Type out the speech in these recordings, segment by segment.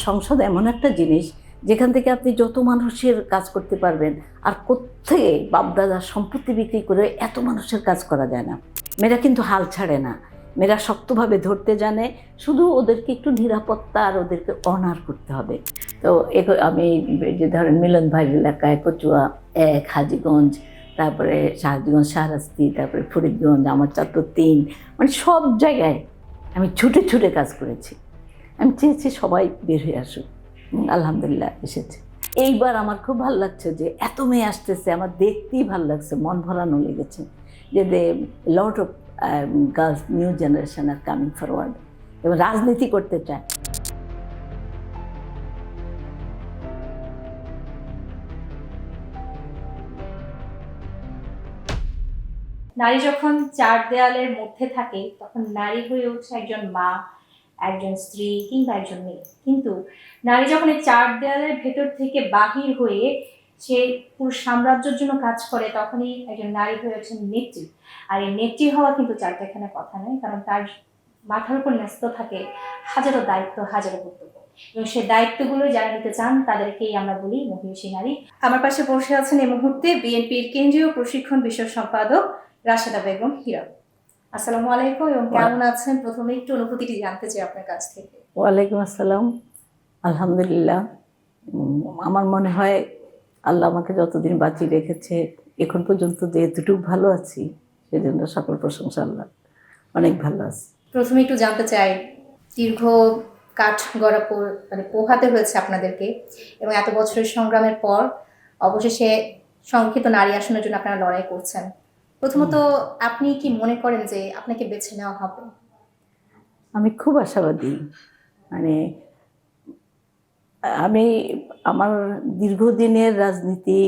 সংসদ এমন একটা জিনিস যেখান থেকে আপনি যত মানুষের কাজ করতে পারবেন, আর কোত্থেকে বাপদাদার সম্পত্তি বিক্রি করে এত মানুষের কাজ করা যায় না। মেয়েরা কিন্তু হাল ছাড়ে না, মেয়েরা শক্তভাবে ধরতে জানে, শুধু ওদেরকে একটু নিরাপত্তা আর ওদেরকে অনার করতে হবে। তো আমি যে ধরেন মিলন ভাই এলাকায় কচুয়া 1, হাজীগঞ্জ, তারপরে হাজীগঞ্জ শাহরাস্তি, তারপরে ফরিদগঞ্জ, আমার চাঁদপুর 3, মানে সব জায়গায় আমি ছুটে ছুটে কাজ করেছি। আমি চেয়েছি সবাই বের হয়ে আসুক, আলহামদুলিল্লাহ এসেছে। এইবার আমার খুব ভালো লাগছে যে এত মেয়ে আসতেছে, আমার দেখতেই ভালো লাগছে, মন ভরানো লেগেছে যে lot of girls new generation are coming forward এবং রাজনীতি করতে চায়। নারী যখন চার দেয়ালের মধ্যে থাকে তখন নারী হয়ে ওঠে একজন মা, একজন স্ত্রী কিংবা একজন মেয়ে। কিন্তু নারী যখন এই চার দেয়ালের ভেতর থেকে বাহির হয়ে সে পুরো সাম্রাজ্যের জন্য কাজ করে, তখনই একজন নারী হয়ে ওঠেন নেত্রী। আর এই নেত্রী হওয়া কিন্তু চারটাখানা কথা নয়, কারণ তার মাথার উপর ন্যস্ত থাকে হাজারো দায়িত্ব, হাজারো কর্তব্য, এবং সেই দায়িত্বগুলো যারা নিতে চান তাদেরকেই আমরা বলি মহিষী নারী। আমার পাশে বসে আছেন এই মুহূর্তে বিএনপির কেন্দ্রীয় প্রশিক্ষণ বিষয়ক সম্পাদক রাশেদা বেগম হীরা। আসসালামু আলাইকুম, এবং কেমন আছেন? প্রথমে একটু অনুভূতিটি জানতে চাই আপনার কাছ থেকে। ওয়ালাইকুম আসসালাম, আলহামদুলিল্লাহ। আমার মনে হয় আল্লাহ আমাকে যতদিন বাঁচিয়ে রেখেছে, এখন পর্যন্ত যে এতটুকু ভালো আছি, সেজন্য সকল প্রশংসা আল্লাহ, অনেক ভালো আছি। প্রথমে একটু জানতে চাই, দীর্ঘ কাঠ গড়া মানে পোহাতে হয়েছে আপনাদেরকে, এবং এত বছরের সংগ্রামের পর অবশেষে সংরক্ষিত নারী আসনের জন্য আপনারা লড়াই করছেন। প্রথমত আপনি কি মনে করেন যে আপনাকে বেছে নেওয়া হবে? আমি খুব আশাবাদী। মানে আমি আমার দীর্ঘদিনের রাজনীতি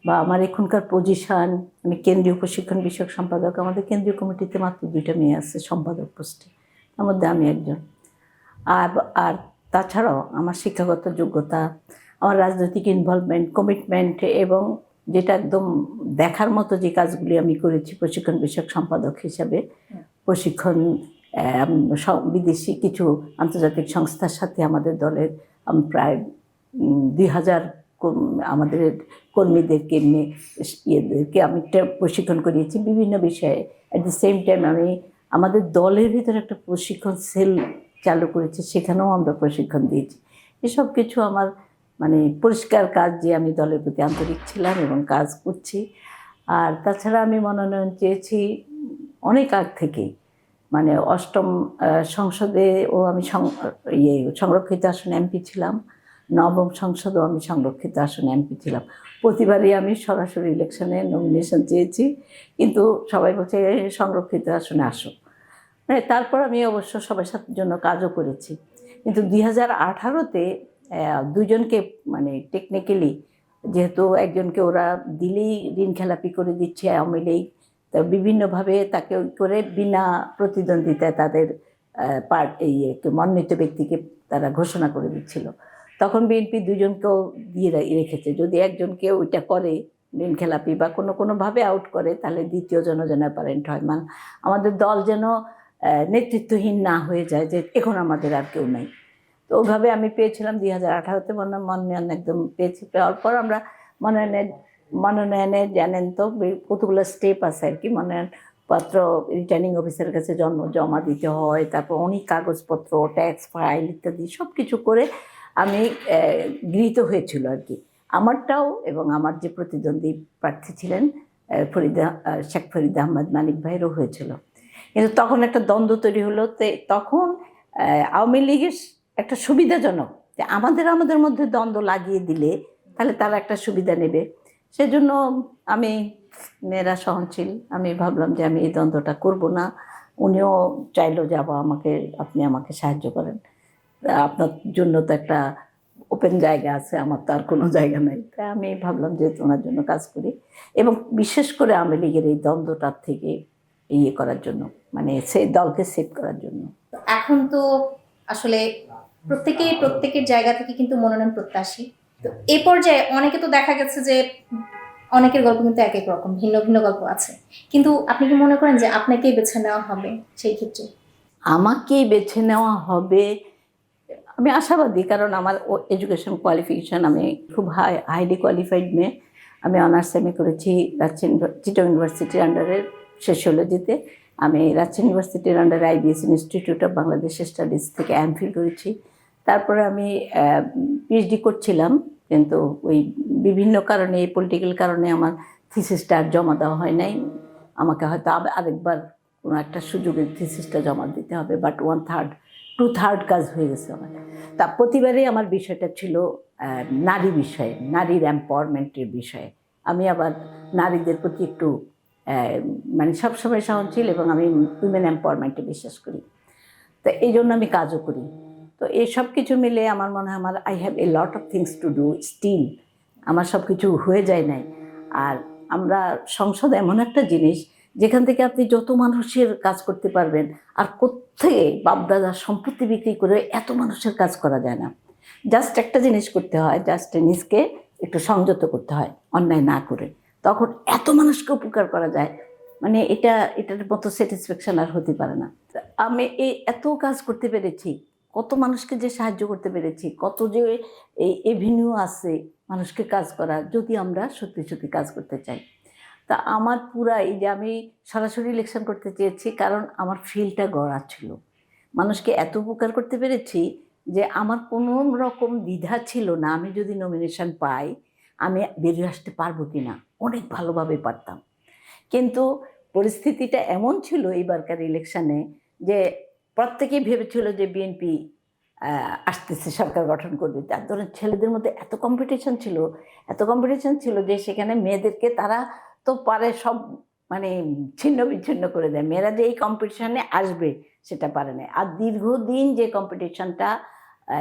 বা আমার এখনকার পজিশন, আমি কেন্দ্রীয় প্রশিক্ষণ বিষয়ক সম্পাদক। আমাদের কেন্দ্রীয় কমিটিতে মাত্র 2টা মেয়ে আছে সম্পাদক পোস্টে, তার মধ্যে আমি একজন। আর আর তাছাড়াও আমার শিক্ষাগত যোগ্যতা, আমার রাজনৈতিক ইনভলভমেন্ট, কমিটমেন্ট, এবং যেটা একদম দেখার মতো যে কাজগুলি আমি করেছি প্রশিক্ষণ বিষয়ক সম্পাদক হিসাবে, প্রশিক্ষণ বিদেশি কিছু আন্তর্জাতিক সংস্থার সাথে আমাদের দলের প্রায় 2000 আমাদের কর্মীদেরকে ইয়েদেরকে আমি প্রশিক্ষণ করিয়েছি বিভিন্ন বিষয়ে। অ্যাট দ্য সেম টাইম আমি আমাদের দলের ভিতরে একটা প্রশিক্ষণ সেল চালু করেছি, সেখানেও আমরা প্রশিক্ষণ দিয়েছি। এসব কিছু আমার মানে পরিষ্কার কাজ যে আমি দলের প্রতি আন্তরিক ছিলাম এবং কাজ করছি। আর তাছাড়া আমি মনোনয়ন চেয়েছি অনেক আগ থেকেই, মানে 8ম সংসদেও আমি সংরক্ষিত আসনে এমপি ছিলাম, 9ম সংসদেও আমি সংরক্ষিত আসনে এমপি ছিলাম। প্রতিবারই আমি সরাসরি ইলেকশনে নমিনেশন চেয়েছি, কিন্তু সবাই বলছে সংরক্ষিত আসনে আসো। মানে তারপর আমি অবশ্য সবার সাথে জন্য কাজও করেছি। কিন্তু 2018-তে 2জনকে মানে টেকনিক্যালি, যেহেতু একজনকে ওরা দিলেই ঋণ খেলাপি করে দিচ্ছে আওয়ামী লীগ, তা বিভিন্নভাবে তাকে করে বিনা প্রতিদ্বন্দ্বিতায় তাদের মনোনীত ব্যক্তিকে তারা ঘোষণা করে দিচ্ছিল। তখন বিএনপি 2জনকেও দিয়ে রেখেছে, যদি একজনকে ওইটা করে ঋণ খেলাপি বা কোনোভাবে আউট করে, তাহলে দ্বিতীয় জন যেন অ্যাপারেন্ট হয়, মানে আমাদের দল যেন নেতৃত্বহীন না হয়ে যায় যে এখন আমাদের আর কেউ নাই। তো ওইভাবে আমি পেয়েছিলাম 2018-তে মনোনয়ন একদম পেয়েছি। পাওয়ার পর আমরা মনোনয়নে জানেন তো কতগুলো স্টেপ আছে আর কি। মনোনয়নপত্র রিটার্নিং অফিসারের কাছে জমা দিতে হয়, তারপর অনেক কাগজপত্র, ট্যাক্স ফাইল ইত্যাদি সব কিছু করে আমি গৃহীত হয়েছিল আর কি, আমারটাও এবং আমার যে প্রতিদ্বন্দ্বী প্রার্থী ছিলেন শেখ ফরিদা আহমদ মানিক ভাইয়েরও হয়েছিল। কিন্তু তখন একটা দ্বন্দ্ব তৈরি হলো। তখন আওয়ামী লীগের একটা সুবিধাজনক যে আমাদের মধ্যে দ্বন্দ্ব লাগিয়ে দিলে তাহলে তারা একটা সুবিধা নেবে। সেজন্য আমি, মেয়েরা সহনশীল, আমি ভাবলাম যে আমি এই দ্বন্দ্বটা করব না। উনিও চাইলো যে আপনি আমাকে সাহায্য করেন, আপনার জন্য তো একটা ওপেন জায়গা আছে, আমার তো আর কোনো জায়গা নেই। তাই আমি ভাবলাম যে ওনার জন্য কাজ করি, এবং বিশেষ করে আওয়ামী লীগের এই দ্বন্দ্বটার থেকে করার জন্য, মানে সেই দলকে সেভ করার জন্য। এখন তো আসলে প্রত্যেকের জায়গা থেকে কিন্তু মনোনয়ন প্রত্যাশী। তো এই পর্যায়ে অনেকে তো দেখা গেছে যে অনেকের গল্প কিন্তু এক এক রকম, ভিন্ন ভিন্ন গল্প আছে, কিন্তু আপনি কি মনে করেন যে আপনাকেই বেছে নেওয়া হবে সেই ক্ষেত্রে? আমাকেই বেছে নেওয়া হবে, আমি আশাবাদী, কারণ আমার এডুকেশন কোয়ালিফিকেশন, আমি খুব হাইলি কোয়ালিফাইড মেয়ে। আমি অনার্স এমএ করেছি চিটগাং ইউনিভার্সিটির আন্ডারে সোশিওলজিতে। আমি রাজশাহী ইউনিভার্সিটির আন্ডারে IBS institute of Bangladesh studies থেকে এমফিল করেছি। তারপরে আমি পিএইচডি করছিলাম, কিন্তু ওই বিভিন্ন কারণে, পলিটিক্যাল কারণে আমার থিসিসটা আর জমা দেওয়া হয় নাই। আমাকে হয়তো আরেকবার কোনো একটা সুযোগে থিসিসটা জমা দিতে হবে, বাট 2/3 কাজ হয়ে গেছে আমার। তা প্রতিবারই আমার বিষয়টা ছিল নারী বিষয়ে, নারীর এম্পাওয়ারমেন্টের বিষয়ে। আমি আবার নারীদের প্রতি একটু মানে সবসময় সহনশীল, এবং আমি উইমেন এম্পাওয়ারমেন্টে বিশ্বাস করি। তো এই জন্য আমি কাজও করি। তো এই সব কিছু মিলে আমার মনে হয় I have a lot of things to do still. আমার সব কিছু হয়ে যায় নাই। আর আমরা সংসদ এমন একটা জিনিস যেখান থেকে আপনি যত মানুষের কাজ করতে পারবেন, আর কোত্থেকে বাপদাদার সম্পত্তি বিক্রি করে এত মানুষের কাজ করা যায় না। জাস্ট একটা জিনিস করতে হয়, জাস্ট নিজকে একটু সংযত করতে হয় অন্যায় না করে, তখন এত মানুষকে উপকার করা যায়। মানে এটার মতো স্যাটিসফ্যাকশন আর হতে পারে না। আমি এত কাজ করতে পেরেছি, কত মানুষকে যে সাহায্য করতে পেরেছি, কত যে এই এভিনিউ আছে মানুষকে কাজ করা, যদি আমরা সত্যি সত্যি কাজ করতে চাই। তা আমার পুরা এই যে আমি সরাসরি ইলেকশন করতে চেয়েছি, কারণ আমার ফিল্ডটা গড়া ছিল। মানুষকে এত উপকার করতে পেরেছি যে আমার কোনো রকম দ্বিধা ছিল না, আমি যদি নমিনেশন পাই আমি বেরিয়ে আসতে পারবো কি না। অনেক ভালোভাবে পারতাম, কিন্তু পরিস্থিতিটা এমন ছিল এইবারকার ইলেকশনে যে প্রত্যেকেই ভেবেছিল যে বিএনপি আসতেছে, সরকার গঠন করবে। তার ধরনের ছেলেদের মধ্যে এত কম্পিটিশন ছিল যে সেখানে মেয়েদেরকে তারা তো পারে সব মানে ছিন্ন বিচ্ছিন্ন করে দেয়। মেয়েরা যে এই কম্পিটিশনে আসবে সেটা পারে না। আর দীর্ঘদিন যে কম্পিটিশনটা,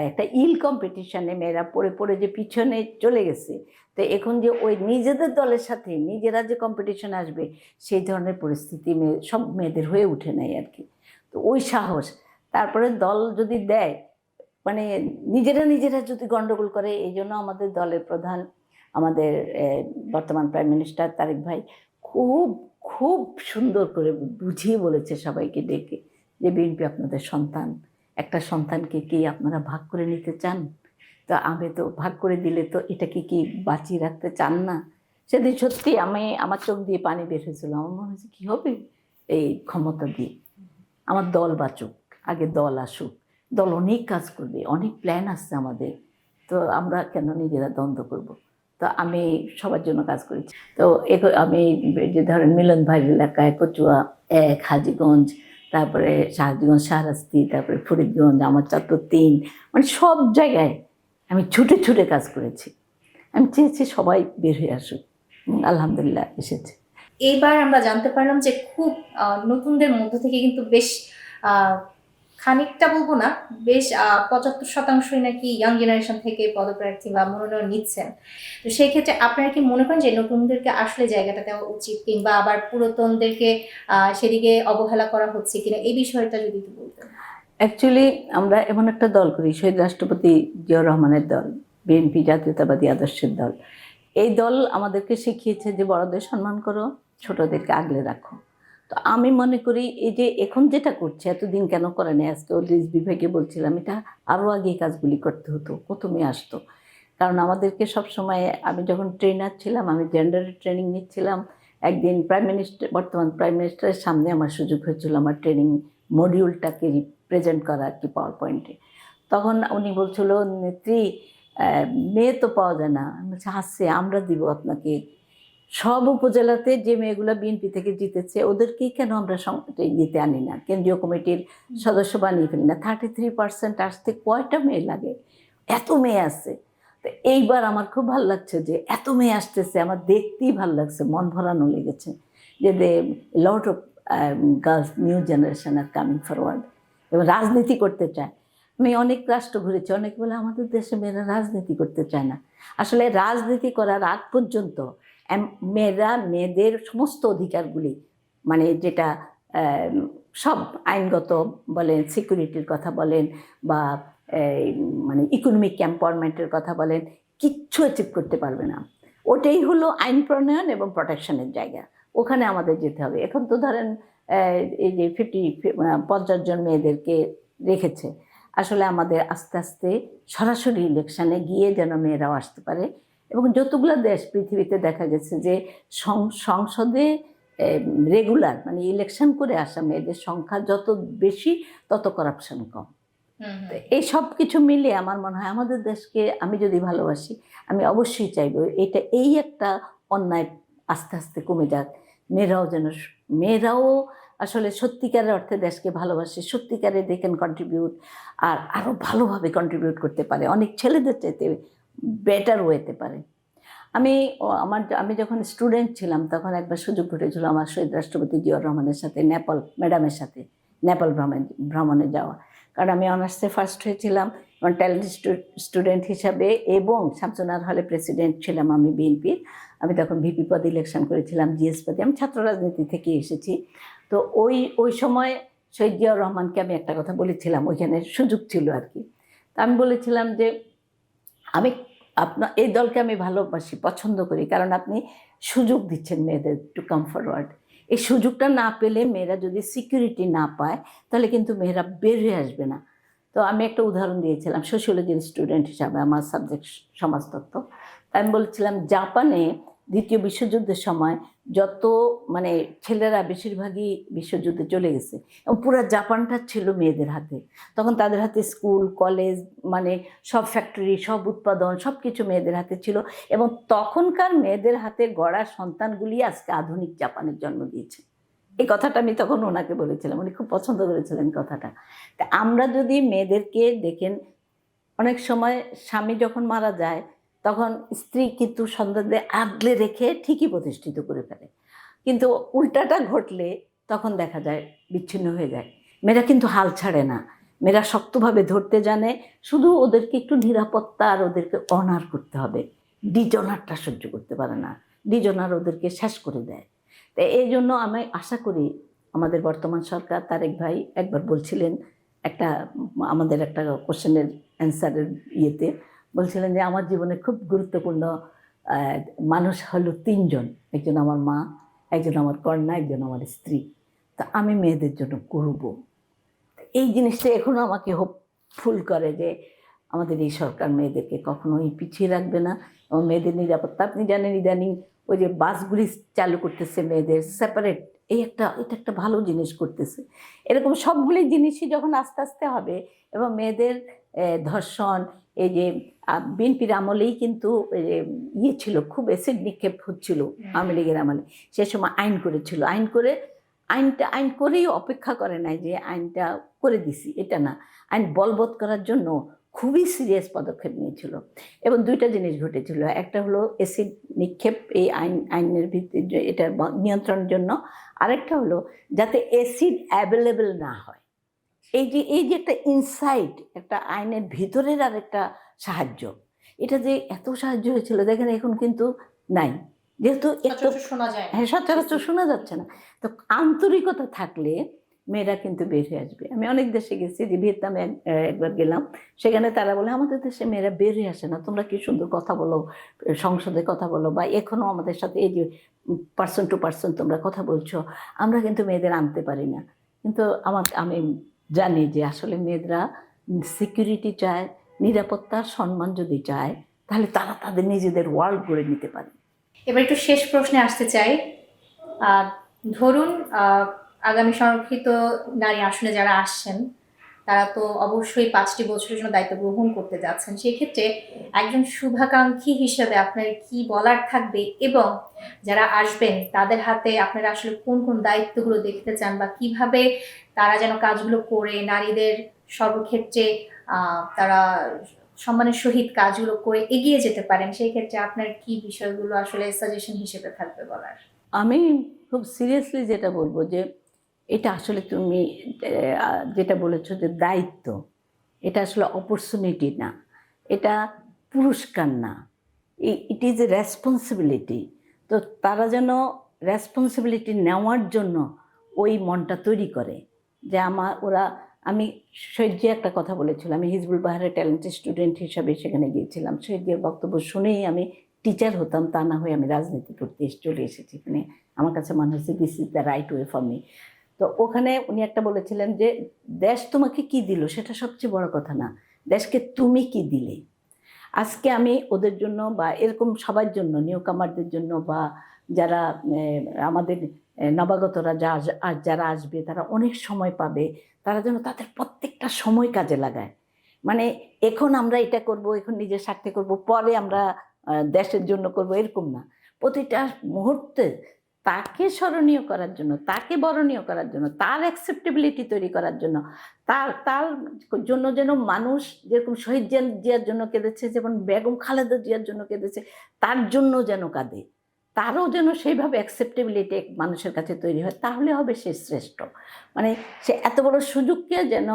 একটা কম্পিটিশনে মেয়েরা পড়ে পড়ে যে পিছনে চলে গেছে, তো এখন যে ওই নিজেদের দলের সাথে নিজেরা যে কম্পিটিশন আসবে, সেই ধরনের পরিস্থিতি সব মেয়েদের হয়ে ওঠে নাই আর কি। তো ওই সাহস, তারপরে দল যদি দেয়, মানে নিজেরা যদি গণ্ডগোল করে। এই জন্য আমাদের দলের প্রধান, আমাদের বর্তমান প্রাইম মিনিস্টার তারেক ভাই খুব খুব সুন্দর করে বুঝিয়ে বলেছে সবাইকে ডেকে, যে বিএনপি আপনাদের সন্তান, একটা সন্তানকে কি আপনারা ভাগ করে নিতে চান? তো আমি তো ভাগ করে দিলে তো এটাকে কি বাঁচিয়ে রাখতে চান না? সেদিন সত্যি আমার চোখ দিয়ে পানি বের হয়েছিল। আমার মনে হয়েছে কী হবে এই ক্ষমতা দিয়ে, আমার দল বাঁচুক, আগে দল আসুক, দল অনেক কাজ করবে, অনেক প্ল্যান আসছে আমাদের, তো আমরা কেন নিজেরা দ্বন্দ্ব করব। তো আমি সবার জন্য কাজ করেছি। তো আমি যে ধরেন মিলন ভাই এলাকায়, কচুয়া 1, হাজীগঞ্জ, তারপরে হাজীগঞ্জ শাহরাস্তি, তারপরে ফরিদগঞ্জ, আমার চত্বর 3, মানে সব জায়গায় আমি ছুটে ছুটে কাজ করেছি। আমি চেয়েছি সবাই বের হয়ে আসুক, আলহামদুলিল্লাহ এসেছে। এইবার আমরা জানতে পারলাম যে খুব নতুনদের মধ্য থেকে কিন্তু বেশ খানিকটা বলবো না, বেশ 75% নাকি ইয়াং জেনারেশন থেকে পদপ্রার্থী বা মনোনয়ন নিচ্ছেন। তো সেই ক্ষেত্রে আপনারা কি মনে করেন যে নতুনদেরকে আসলে জায়গাটা দেওয়া উচিত, কিংবা আবার পুরাতনদেরকে সেদিকে অবহেলা করা হচ্ছে কিনা, এই বিষয়টা যদি একটু বলতেন। অ্যাকচুয়ালি আমরা এমন একটা দল করি, শহীদ রাষ্ট্রপতি জিয়াউর রহমানের দল, বিএনপি জাতীয়তাবাদী আদর্শের দল। এই দল আমাদেরকে শিখিয়েছে যে বড়দের সম্মান করো, ছোটদেরকে আগলে রাখো। তো আমি মনে করি এই যে এখন যেটা করছে, এতদিন কেন করে না, আজকে লিজ বিভাগে বলছিলাম, এটা আরও আগে এই কাজগুলি করতে হতো, প্রথমে আসতো। কারণ আমাদেরকে সবসময়, আমি যখন ট্রেনার ছিলাম, আমি জেন্ডারের ট্রেনিং নিচ্ছিলাম, একদিন বর্তমান প্রাইম মিনিস্টারের সামনে আমার সুযোগ হয়েছিল আমার ট্রেনিং মডিউলটাকে রিপ্রেজেন্ট করা আর কি, পাওয়ার পয়েন্টে। তখন উনি বলছিল, নেত্রী মেয়ে তো পাওয়া যায় না। আমি বলছি হাসছে, আমরা দিব আপনাকে। সব উপজেলাতে যে মেয়েগুলো বিএনপি থেকে জিতেছে, ওদেরকেই কেন আমরা ইয়েতে আনি না, কেন্দ্রীয় কমিটির সদস্য বানিয়ে ফেলি না? 33% আসতে কয়টা মেয়ে লাগে? এত মেয়ে আসছে। তো এইবার আমার খুব ভালো লাগছে যে এত মেয়ে আসতেছে, আমার দেখতেই ভালো লাগছে, মন ভরানো লেগেছে যে lot of girls new generation are coming forward, এবং রাজনীতি করতে চায়। আমি অনেক রাষ্ট্র ঘুরেছি, অনেক বলে আমাদের দেশে মেয়েরা রাজনীতি করতে চায় না। আসলে রাজনীতি করার আগ পর্যন্ত মেয়েদের সমস্ত অধিকারগুলি, মানে যেটা সব আইনগত বলেন, সিকিউরিটির কথা বলেন, বা মানে ইকোনমিক এম্পাওয়ারমেন্টের কথা বলেন, কিচ্ছু অ্যাচিভ করতে পারবে না। ওটাই হলো আইন প্রণয়ন এবং প্রোটেকশনের জায়গা, ওখানে আমাদের যেতে হবে। এখন তো ধরেন এই যে 50 জন মেয়েদেরকে রেখেছে, আসলে আমাদের আস্তে আস্তে সরাসরি ইলেকশনে গিয়ে যেন মেয়েরাও আসতে পারে। এবং যতগুলো দেশ পৃথিবীতে দেখা গেছে যে সংসদে রেগুলার মানে ইলেকশন করে আসা মেয়েদের সংখ্যা যত বেশি তত করাপশন কম। তো এই সব কিছু মিলে আমার মনে হয় আমাদের দেশকে আমি যদি ভালোবাসি আমি অবশ্যই চাইবো এই একটা অন্যায় আস্তে আস্তে কমে যাক। মেয়েরাও আসলে সত্যিকারের অর্থে দেশকে ভালোবাসে, সত্যিকারে দে ক্যান কন্ট্রিবিউট, আর আরও ভালোভাবে কন্ট্রিবিউট করতে পারে, অনেক ছেলেদের চাইতে বেটার ওয়েতে পারে। আমি যখন স্টুডেন্ট ছিলাম তখন একবার সুযোগ ঘটেছিল আমার শহীদ রাষ্ট্রপতি জিয়াউর রহমানের সাথে ম্যাডামের সাথে নেপাল ভ্রমণে যাওয়া। কারণ আমি অনার্সে ফার্স্ট হয়েছিলাম এবং ট্যালেন্ট স্টুডেন্ট হিসাবে, এবং শামসুনার হলে প্রেসিডেন্ট ছিলাম আমি বিএনপির। আমি তখন ভিপি পদে ইলেকশন করেছিলাম, জিএস পদে। আমি ছাত্র রাজনীতি থেকে এসেছি। তো ওই সময় শহীদ জিয়াউর রহমানকে আমি একটা কথা বলেছিলাম, ওইখানে সুযোগ ছিল আর কি। তা আমি বলেছিলাম যে এই দলকে আমি ভালোবাসি, পছন্দ করি, কারণ আপনি সুযোগ দিচ্ছেন মেয়েদের টু কাম ফরওয়ার্ড। এই সুযোগটা না পেলে, মেয়েরা যদি সিকিউরিটি না পায়, তাহলে কিন্তু মেয়েরা বের হয়ে আসবে না। তো আমি একটা উদাহরণ দিয়েছিলাম সোশিওলজির স্টুডেন্ট হিসাবে, আমার সাবজেক্ট সমাজতত্ত্ব। আমি বলছিলাম জাপানে দ্বিতীয় বিশ্বযুদ্ধের সময় যত মানে ছেলেরা বেশিরভাগই বিশ্বযুদ্ধে চলে গেছে এবং পুরো জাপানটা ছিল মেয়েদের হাতে। তখন তাদের হাতে স্কুল, কলেজ, মানে সব ফ্যাক্টরি, সব উৎপাদন, সব কিছু মেয়েদের হাতে ছিল। এবং তখনকার মেয়েদের হাতে গড়া সন্তানগুলি আজকে আধুনিক জাপানের জন্ম দিয়েছে। এই কথাটা আমি তখন ওনাকে বলেছিলাম, উনি খুব পছন্দ করেছিলেন কথাটা। তা আমরা যদি মেয়েদেরকে দেখেন, অনেক সময় স্বামী যখন মারা যায় তখন স্ত্রী কিন্তু সন্তানদের আগলে রেখে ঠিকই প্রতিষ্ঠিত করে ফেলে, কিন্তু উল্টাটা ঘটলে তখন দেখা যায় বিচ্ছিন্ন হয়ে যায়। মেয়েরা কিন্তু হাল ছাড়ে না, মেয়েরা শক্তভাবে ধরতে জানে। শুধু ওদেরকে একটু নিরাপত্তা আর ওদেরকে অনার করতে হবে। ডিজনারটা সহ্য করতে পারে না, ডিজনার ওদেরকে শেষ করে দেয়। তো এই জন্য আমি আশা করি আমাদের বর্তমান সরকার, তারেক ভাই একবার বলছিলেন আমাদের একটা কোশ্চেনের অ্যান্সারের ইয়েতে বলছিলেন যে আমার জীবনে খুব গুরুত্বপূর্ণ মানুষ হলো তিনজন, একজন আমার মা, একজন আমার কন্যা, একজন আমার স্ত্রী। তা আমি মেয়েদের জন্য করব। এই জিনিসটা এখনও আমাকে হোপফুল করে যে আমাদের এই সরকার মেয়েদেরকে কখনোই পিছিয়ে রাখবে না। এবং মেয়েদের নিরাপত্তা, আপনি জানেন ইদানিং ওই যে বাসগুলি চালু করতেছে মেয়েদের সেপারেট, এটা একটা ভালো জিনিস করতেছে। এরকম সবগুলি জিনিসই যখন আস্তে আস্তে হবে, এবং মেয়েদের ধর্ষণ, এই যে বিএনপির আমলেই কিন্তু ইয়ে ছিল, খুব অ্যাসিড নিক্ষেপ হচ্ছিল আওয়ামী লীগের আমলে। সে সময় আইন করেছিল, আইন করেই অপেক্ষা করে নাই যে আইনটা করে দিছি, এটা না, আইন বলবৎ করার জন্য খুবই সিরিয়াস পদক্ষেপ নিয়েছিল। এবং দুইটা জিনিস ঘটেছিল, একটা হলো অ্যাসিড নিক্ষেপ এই আইনের ভিত্তিতে এটা নিয়ন্ত্রণের জন্য, আরেকটা হলো যাতে অ্যাসিড অ্যাভেলেবেল না হয়। এই যে একটা ইনসাইট, একটা আইনের ভিতরের আর একটা সাহায্য, এটা যে এত সাহায্য হয়েছিল দেখেন এখন কিন্তু নাই, যেহেতু একটু শোনা যায়, হ্যাঁ সচরাচর শোনা যাচ্ছে না। তো আন্তরিকতা থাকলে মেয়েরা কিন্তু বের হয়ে আসবে। আমি অনেক দেশে গেছি, যে ভিয়েতনামে একবার গেলাম, সেখানে তারা বলে আমাদের দেশে মেয়েরা বের হয়ে আসে না, তোমরা কি সুন্দর কথা বলো, সংসদে কথা বলো, বা এখনও আমাদের সাথে এই যে পার্সন টু পার্সন তোমরা কথা বলছো, আমরা কিন্তু মেয়েদের আনতে পারি না। কিন্তু আমি জানি যে আসলে মেয়েরা সিকিউরিটি চায়, নিরাপত্তা, সম্মান যদি চায়, তাহলে তারা তাদের নিজেদের ওয়ার্ল্ড গড়ে নিতে পারে। এবার একটু শেষ প্রশ্নে আসতে চাই। ধরুন আগামী সংরক্ষিত নারী আসনে যারা আসছেন তারা তো অবশ্যই 5টি বছরের জন্য দায়িত্ব গ্রহণ করতে যাচ্ছেন। সেই ক্ষেত্রে একজন শুভাকাঙ্ক্ষী হিসেবে আপনার কি বলার থাকবে, এবং যারা আসবেন তাদের হাতে আপনারা আসলে কোন কোন দায়িত্বগুলো দেখতে চান, বা কিভাবে তারা যেন কাজগুলো করে নারীদের সর্বক্ষেত্রে তারা সম্মানের সহিত কাজগুলো করে এগিয়ে যেতে পারেন, সেই ক্ষেত্রে আপনার কি বিষয়গুলো আসলে সাজেশন হিসেবে থাকবে বলার? আমি খুব সিরিয়াসলি যেটা বলবো যে এটা আসলে তুমি যেটা বলেছো যে দায়িত্ব, এটা আসলে অপরচুনিটি না, এটা পুরস্কার না, ইট ইজ এ রেসপন্সিবিলিটি। তো তারা যেন রেসপন্সিবিলিটি নেওয়ার জন্য ওই মনটা তৈরি করে যে আমি শহীদজিয়া একটা কথা বলেছিলাম, আমি হিজবুল বাহারের ট্যালেন্টেড স্টুডেন্ট হিসাবে সেখানে গিয়েছিলাম। শহীদজিয়ার বক্তব্য শুনেই আমি টিচার হতাম তা না হয়ে আমি রাজনীতি করতে চলে এসেছি। মানে আমার কাছে মনে হচ্ছে this is the right way for me. তো ওখানে উনি একটা বলেছিলেন যে দেশ তোমাকে কি দিল সেটা সবচেয়ে বড় কথা না, দেশকে তুমি কি দিলে। আজকে আমি ওদের জন্য বা এরকম সবার জন্য, নিউ কামারদের জন্য বা যারা আমাদের নবাগতরা যারা আসবে তারা অনেক সময় পাবে, তারা যেন তাদের প্রত্যেকটা সময় কাজে লাগায়। মানে এখন আমরা এটা করব, এখন নিজের স্বার্থে করব, পরে আমরা দেশের জন্য করব, এরকম না। প্রতিটা মুহূর্তে তাকে স্মরণীয় করার জন্য, তাকে বরণীয় করার জন্য, তার অ্যাকসেপ্টেবিলিটি তৈরি করার জন্য, তার তার জন্য যেন মানুষ যেরকম শহীদ জিয়ার জন্য কেঁদেছে, যেমন বেগম খালেদা জিয়ার জন্য কেঁদেছে, তার জন্য যেন কাঁদে, তারও যেন সেইভাবে অ্যাকসেপ্টেবিলিটি মানুষের কাছে তৈরি হয়, তাহলে হবে সে শ্রেষ্ঠ। মানে সে এত বড় সুযোগকে যেন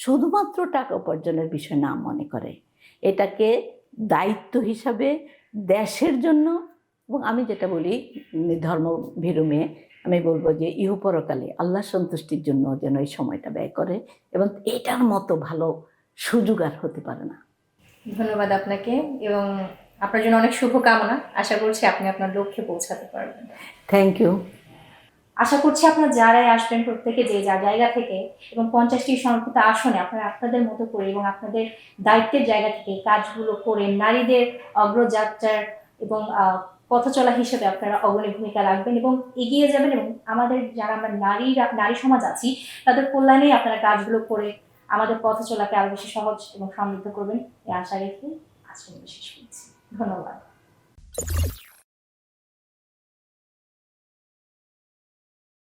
শুধুমাত্র টাকা উপার্জনের বিষয় না মনে করে, এটাকে দায়িত্ব হিসাবে দেশের জন্য। এবং আমি যেটা বলি ধর্মভীরু মেয়ে, আমি বলবো যে ইহপরকালে আল্লাহ সন্তুষ্টির জন্য যেন এই সময়টা ব্যয় করে, এবং এটার মতো ভালো সুযোগ আর হতে পারে না। ধন্যবাদ আপনাকে, এবং আপনার জন্য অনেক শুভকামনা। আশা করছি আপনি আপনার লক্ষ্যে পৌঁছাতে পারবেন। Thank you. আশা করছি আপনারা যারাই আসবেন প্রত্যেকে যে যার জায়গা থেকে, এবং 50টি সংরক্ষিত আসনে আপনারা আপনাদের মতো করে এবং আপনাদের দায়িত্বের জায়গা থেকে কাজগুলো করে নারীদের অগ্রযাত্রার এবং পথ চলা হিসেবে আপনারা অগ্রণী ভূমিকা রাখবেন এবং এগিয়ে যাবেন, এবং আমাদের যারা আমরা নারী সমাজ আছি তাদের কল্যাণে আপনারা কাজগুলো করে আমাদের পথ চলাকে আরো বেশি সহজ এবং সমৃদ্ধ করবেন, এই আশা রেখে আজকে আমি শেষ করছি। ধন্যবাদ।